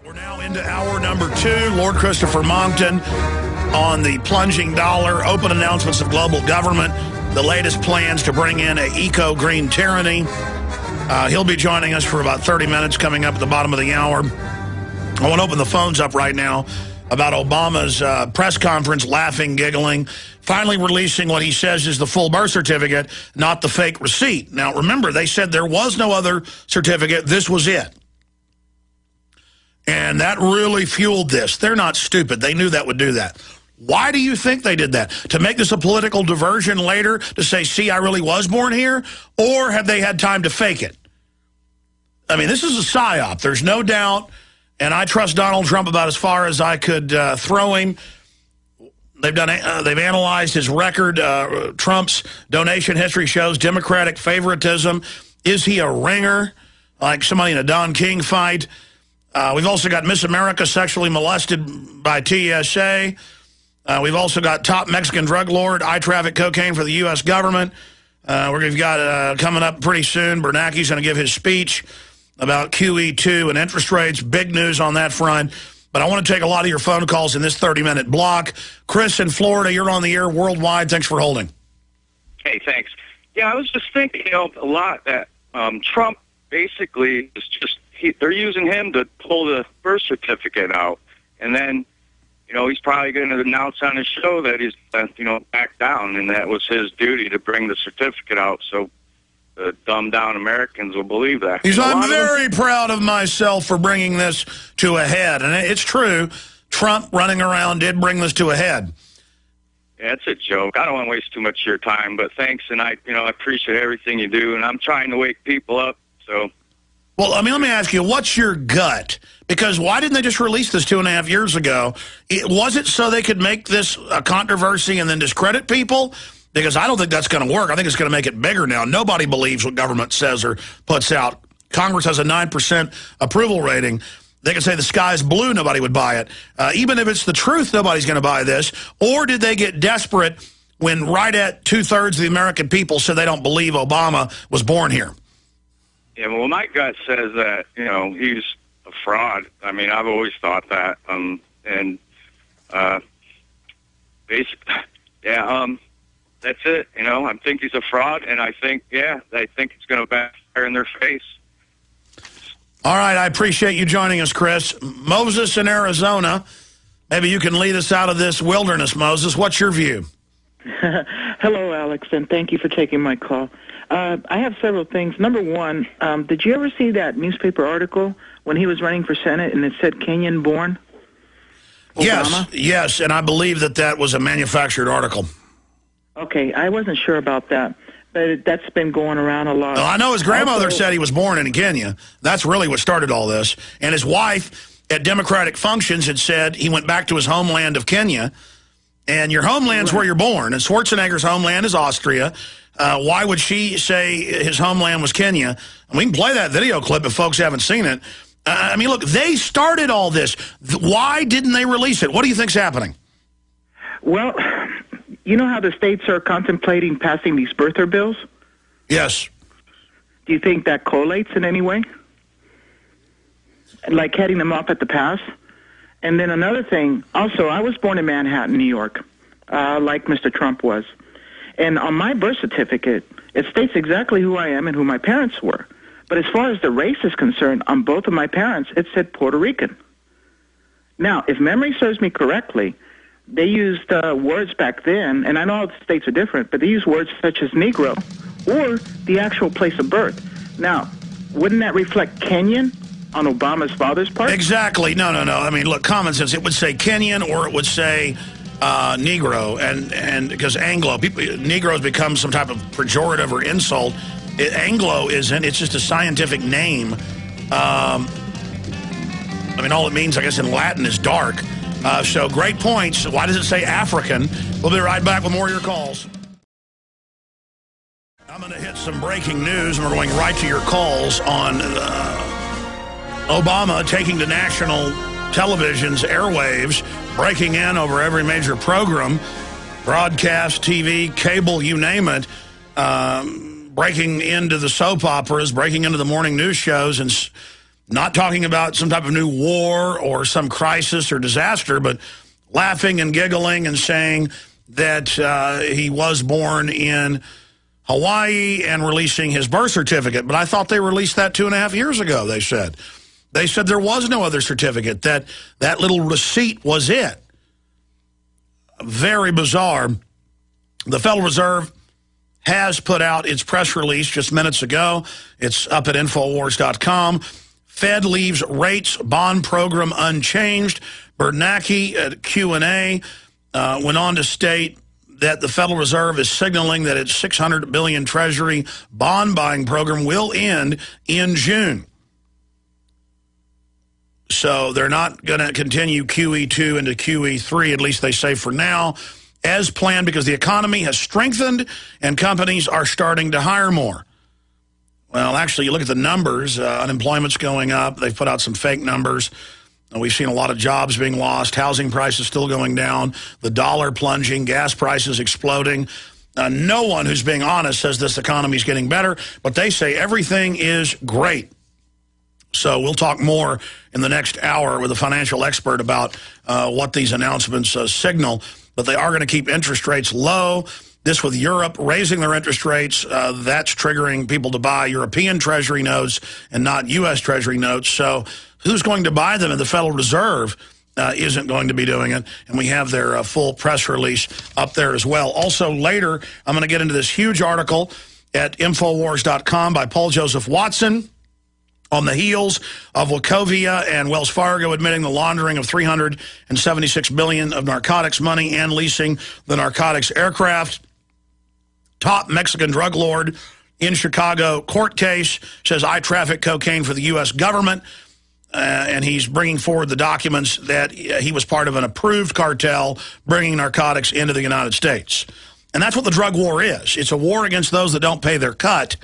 We're now into hour number 2. Lord Christopher Monckton on the plunging dollar, open announcements of global government, the latest plans to bring in an eco-green tyranny. He'll be joining us for about 30 minutes coming up at the bottom of the hour. I want to open the phones up right now about Obama's press conference, laughing, giggling, finally releasing what he says is the full birth certificate, not the fake receipt. Now, remember, they said there was no other certificate. This was it. And that really fueled this. They're not stupid. They knew that would do that. Why do you think they did that? To make this a political diversion later to say, see, I really was born here? Or have they had time to fake it? I mean, this is a psyop. There's no doubt. And I trust Donald Trump about as far as I could throw him. They've analyzed his record. Trump's donation history shows Democratic favoritism. Is he a ringer, like somebody in a Don King fight? We've also got Miss America sexually molested by TSA. We've also got top Mexican drug lord. I traffic cocaine for the U.S. government. We've got coming up pretty soon, Bernanke's going to give his speech about QE2 and interest rates. Big news on that front. But I want to take a lot of your phone calls in this 30-minute block. Chris in Florida, you're on the air worldwide. Thanks for holding. Hey, thanks. Yeah, I was just thinking, a lot that Trump basically is just, they're using him to pull the birth certificate out. And then, he's probably going to announce on his show that he's, back down, and that was his duty to bring the certificate out. So the dumbed-down Americans will believe that. I'm very proud of myself for bringing this to a head. And it's true, Trump running around did bring this to a head. Yeah, it's a joke. I don't want to waste too much of your time, but thanks, and I appreciate everything you do, and I'm trying to wake people up, so... Well, let me ask you, what's your gut? Because why didn't they just release this 2.5 years ago? Was it so they could make this a controversy and then discredit people? Because I don't think that's going to work. I think it's going to make it bigger now. Nobody believes what government says or puts out. Congress has a 9% approval rating. They could say the sky's blue, nobody would buy it. Even if it's the truth, nobody's going to buy this. Or did they get desperate when right at 2/3 of the American people said they don't believe Obama was born here? Yeah, well, my gut says that, he's a fraud. I mean, I've always thought that. Basically, yeah, that's it. I think he's a fraud, and I think it's going to backfire in their face. All right, I appreciate you joining us, Chris. Moses in Arizona, maybe you can lead us out of this wilderness, Moses. What's your view? Hello, Alex, and thank you for taking my call. I have several things. Number one, did you ever see that newspaper article when he was running for Senate and it said Kenyan-born Obama? Yes, and I believe that was a manufactured article. Okay, I wasn't sure about that, but that's been going around a lot. Well, I know his grandmother said he was born in Kenya. That's really what started all this. And his wife at Democratic functions had said he went back to his homeland of Kenya. And your homeland's where you're born. And Schwarzenegger's homeland is Austria. Why would she say his homeland was Kenya? And we can play that video clip if folks haven't seen it. I mean, look, they started all this. Why didn't they release it? What do you think's happening? Well, you know how the states are contemplating passing these birther bills? Yes. Do you think that collates in any way? Like heading them off at the pass? And then another thing, also, I was born in Manhattan, New York, like Mr. Trump was. And on my birth certificate, it states exactly who I am and who my parents were. But as far as the race is concerned, on both of my parents, it said Puerto Rican. Now, if memory serves me correctly, they used words back then, and I know all the states are different, but they used words such as Negro or the actual place of birth. Now, wouldn't that reflect Kenyan on Obama's father's part? Exactly. No. I mean, look, common sense. It would say Kenyan or it would say Negro, and because Anglo, Negroes become some type of pejorative or insult. Anglo isn't. It's just a scientific name. I mean, all it means, I guess, in Latin is dark. So great points. Why does it say African? We'll be right back with more of your calls. I'm going to hit some breaking news, and we're going right to your calls on Obama taking to national television's airwaves, breaking in over every major program, broadcast, TV, cable, you name it, breaking into the soap operas, breaking into the morning news shows, and Not talking about some type of new war or some crisis or disaster, but laughing and giggling and saying that he was born in Hawaii and releasing his birth certificate. But I thought they released that 2.5 years ago, they said. They said there was no other certificate, that little receipt was it. Very bizarre. The Federal Reserve has put out its press release just minutes ago. It's up at Infowars.com. Fed leaves rates bond program unchanged. Bernanke at Q&A went on to state that the Federal Reserve is signaling that its $600 billion Treasury bond buying program will end in June. So they're not going to continue QE2 into QE3, at least they say for now, as planned, because the economy has strengthened and companies are starting to hire more. Well, actually, you look at the numbers, unemployment's going up. They've put out some fake numbers. We've seen a lot of jobs being lost, housing prices still going down, the dollar plunging, gas prices exploding. No one who's being honest says this economy is getting better, but they say everything is great. So we'll talk more in the next hour with a financial expert about what these announcements signal. But they are going to keep interest rates low. This with Europe raising their interest rates, that's triggering people to buy European Treasury notes and not U.S. Treasury notes. So who's going to buy them? And the Federal Reserve isn't going to be doing it. And we have their full press release up there as well. Also later, I'm going to get into this huge article at Infowars.com by Paul Joseph Watson on the heels of Wachovia and Wells Fargo admitting the laundering of $376 billion of narcotics money and leasing the narcotics aircraft. Top Mexican drug lord in Chicago court case says, I traffic cocaine for the U.S. government. And he's bringing forward the documents that he was part of an approved cartel bringing narcotics into the United States. And that's what the drug war is. It's a war against those that don't pay their cut.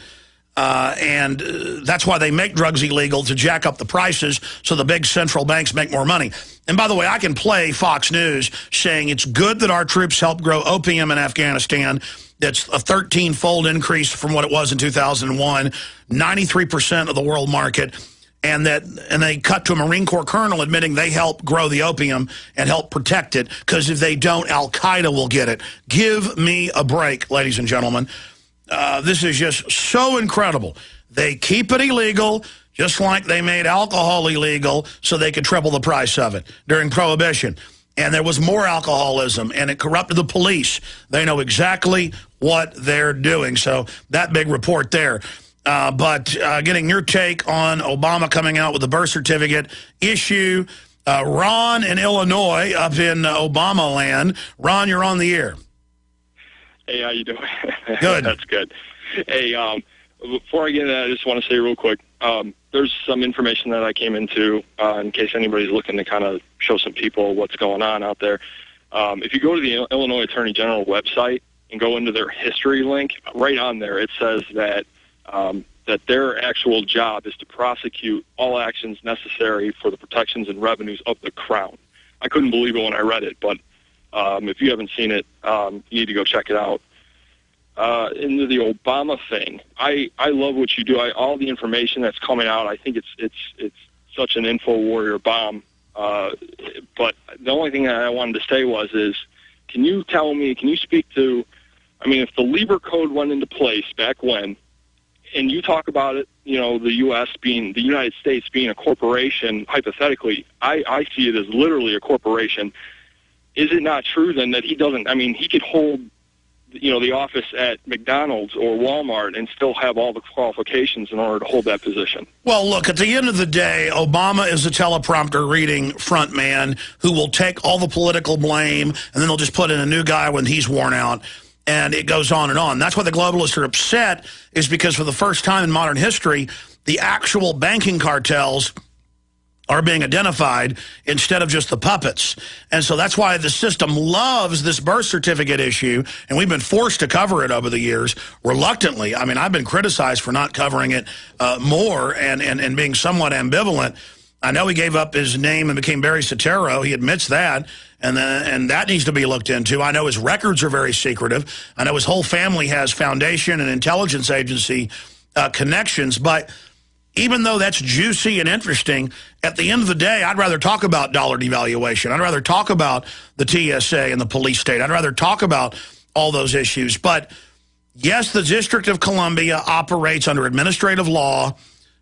And that's why they make drugs illegal, to jack up the prices so the big central banks make more money. And by the way, I can play Fox News saying it's good that our troops helped grow opium in Afghanistan. That's a 13-fold increase from what it was in 2001, 93% of the world market. And they cut to a Marine Corps colonel admitting they helped grow the opium and help protect it, because if they don't, Al-Qaeda will get it. Give me a break, ladies and gentlemen. This is just so incredible. They keep it illegal, just like they made alcohol illegal so they could triple the price of it during Prohibition. And there was more alcoholism, and it corrupted the police. They know exactly what they're doing. So that big report there. But getting your take on Obama coming out with the birth certificate issue. Ron in Illinois up in Obama land. Ron, you're on the air. Hey, how you doing? Good. That's good. Hey, before I get into that, I just want to say real quick, there's some information that I came into in case anybody's looking to kind of show some people what's going on out there. If you go to the Illinois Attorney General website and go into their history link, right on there it says that that their actual job is to prosecute all actions necessary for the protections and revenues of the Crown. I couldn't believe it when I read it, but if you haven't seen it, you need to go check it out. Into the Obama thing, I love what you do. All the information that's coming out, I think it's such an info warrior bomb. But the only thing that I wanted to say is, can you speak to, I mean, if the Lieber Code went into place back when, and you talk about it, you know, the United States being a corporation, hypothetically, I see it as literally a corporation. Is it not true then that he could hold, you know, the office at McDonald's or Walmart and still have all the qualifications in order to hold that position? Well, look, at the end of the day, Obama is a teleprompter reading front man who will take all the political blame, and then they'll just put in a new guy when he's worn out, and it goes on and on. That's why the globalists are upset, is because for the first time in modern history, the actual banking cartels are being identified instead of just the puppets. And so that's why the system loves this birth certificate issue, and we've been forced to cover it over the years, reluctantly. I mean, I've been criticized for not covering it more and being somewhat ambivalent. I know he gave up his name and became Barry Soetoro. He admits that, and that needs to be looked into. I know his records are very secretive. I know his whole family has foundation and intelligence agency connections, but even though that's juicy and interesting, at the end of the day, I'd rather talk about dollar devaluation. I'd rather talk about the TSA and the police state. I'd rather talk about all those issues. But yes, the District of Columbia operates under administrative law,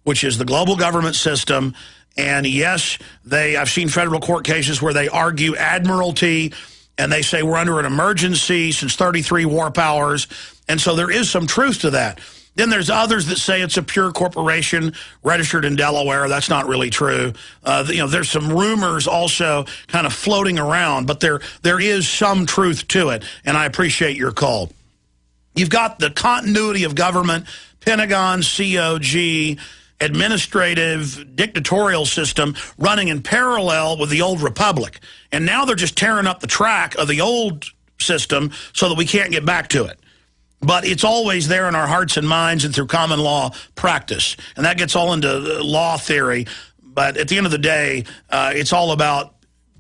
which is the global government system. And yes, I've seen federal court cases where they argue admiralty, and they say we're under an emergency since 33 war powers. And so there is some truth to that. Then there's others that say it's a pure corporation registered in Delaware. That's not really true. There's some rumors also kind of floating around, but there is some truth to it, and I appreciate your call. You've got the continuity of government, Pentagon, COG, administrative, dictatorial system running in parallel with the old republic. And now they're just tearing up the track of the old system so that we can't get back to it. But it's always there in our hearts and minds and through common law practice. And that gets all into law theory. But at the end of the day, it's all about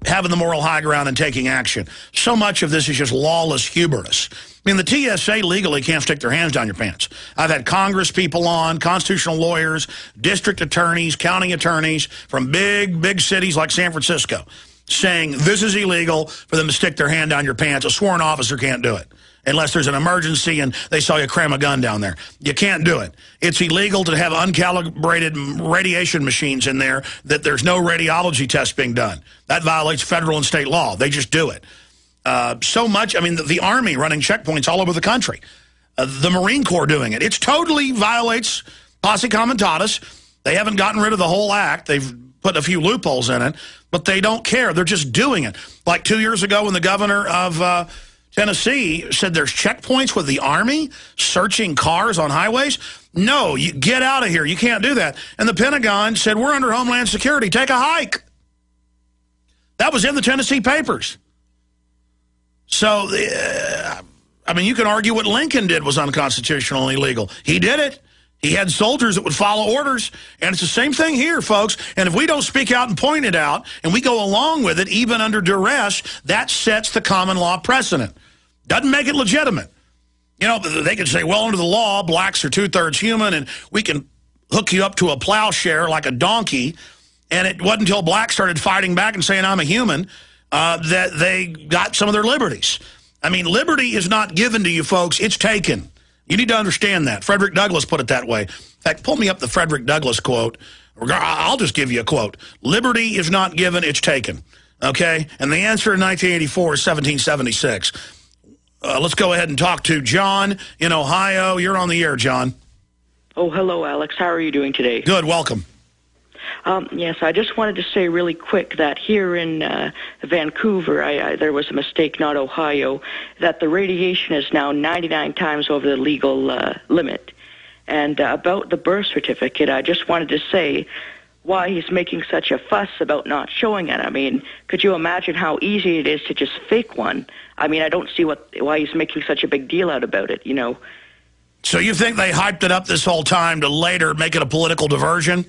having the moral high ground and taking action. So much of this is just lawless hubris. I mean, the TSA legally can't stick their hands down your pants. I've had Congress people on, constitutional lawyers, district attorneys, county attorneys from big cities like San Francisco saying this is illegal for them to stick their hand down your pants. A sworn officer can't do it unless there's an emergency and they saw you cram a gun down there. You can't do it. It's illegal to have uncalibrated radiation machines in there that there's no radiology test being done. That violates federal and state law. They just do it. So much, I mean, the Army running checkpoints all over the country. The Marine Corps doing it. It totally violates posse comitatus. They haven't gotten rid of the whole act. They've put a few loopholes in it, but they don't care. They're just doing it. Like 2 years ago when the governor of Tennessee said there's checkpoints with the Army searching cars on highways. No, you get out of here. You can't do that. And the Pentagon said, we're under Homeland Security. Take a hike. That was in the Tennessee papers. So, I mean, you can argue what Lincoln did was unconstitutional and illegal. He did it. He had soldiers that would follow orders. And it's the same thing here, folks. And if we don't speak out and point it out, and we go along with it, even under duress, that sets the common law precedent. Doesn't make it legitimate. You know, they could say, well, under the law, blacks are 2/3 human, and we can hook you up to a plowshare like a donkey. And it wasn't until blacks started fighting back and saying, I'm a human, that they got some of their liberties. I mean, liberty is not given to you, folks. It's taken. You need to understand that. Frederick Douglass put it that way. In fact, pull me up the Frederick Douglass quote. I'll just give you a quote. Liberty is not given, it's taken. Okay? And the answer in 1984 is 1776. Let's go ahead and talk to John in Ohio. You're on the air, John. Oh, hello, Alex. How are you doing today? Good. Welcome. Yes, I just wanted to say really quick that here in Vancouver, there was a mistake, not Ohio, that the radiation is now 99 times over the legal limit. And about the birth certificate, I just wanted to say why he's making such a fuss about not showing it. I mean, could you imagine how easy it is to just fake one? I mean, I don't see why he's making such a big deal out about it, you know. So you think they hyped it up this whole time to later make it a political diversion?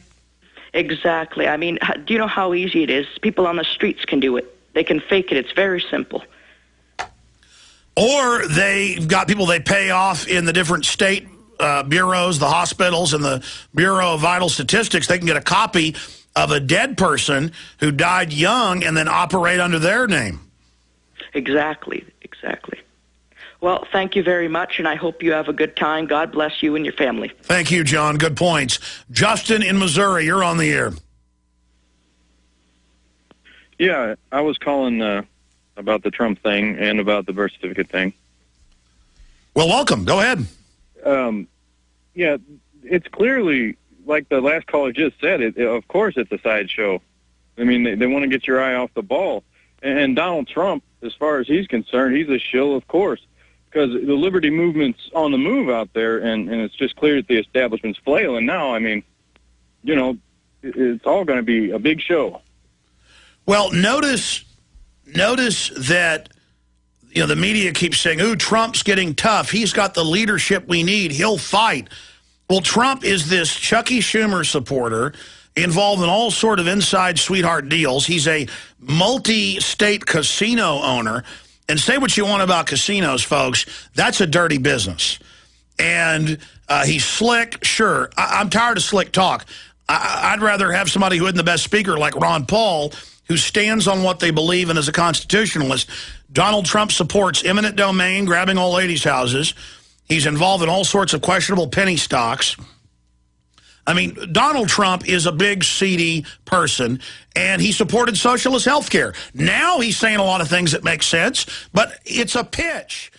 Exactly. I mean, do you know how easy it is? People on the streets can do it. They can fake it. It's very simple. Or they've got people they pay off in the different state bureaus, the hospitals, and the Bureau of Vital Statistics. They can get a copy of a dead person who died young and then operate under their name. Exactly. Well, thank you very much, and I hope you have a good time. God bless you and your family. Thank you, John. Good points. Justin in Missouri, you're on the air. Yeah, I was calling about the Trump thing and about the birth certificate thing. Well, welcome. Go ahead. Yeah, it's clearly, like the last caller just said, of course it's a sideshow. I mean, they want to get your eye off the ball. And Donald Trump, as far as he's concerned, he's a shill, of course, because the liberty movement's on the move out there, and it's just clear that the establishment's flailing now. I mean, you know, it's all going to be a big show. Well, notice that, you know, the media keeps saying, ooh, Trump's getting tough. He's got the leadership we need. He'll fight. Well, Trump is this Chucky Schumer supporter involved in all sort of inside sweetheart deals. He's a multi-state casino owner. And say what you want about casinos, folks, that's a dirty business. And he's slick, sure. I'm tired of slick talk. I'd rather have somebody who isn't the best speaker like Ron Paul, who stands on what they believe and is a constitutionalist. Donald Trump supports eminent domain, grabbing old ladies' houses. He's involved in all sorts of questionable penny stocks. I mean, Donald Trump is a big, seedy person, and he supported socialist health care. Now he's saying a lot of things that make sense, but it's a pitch.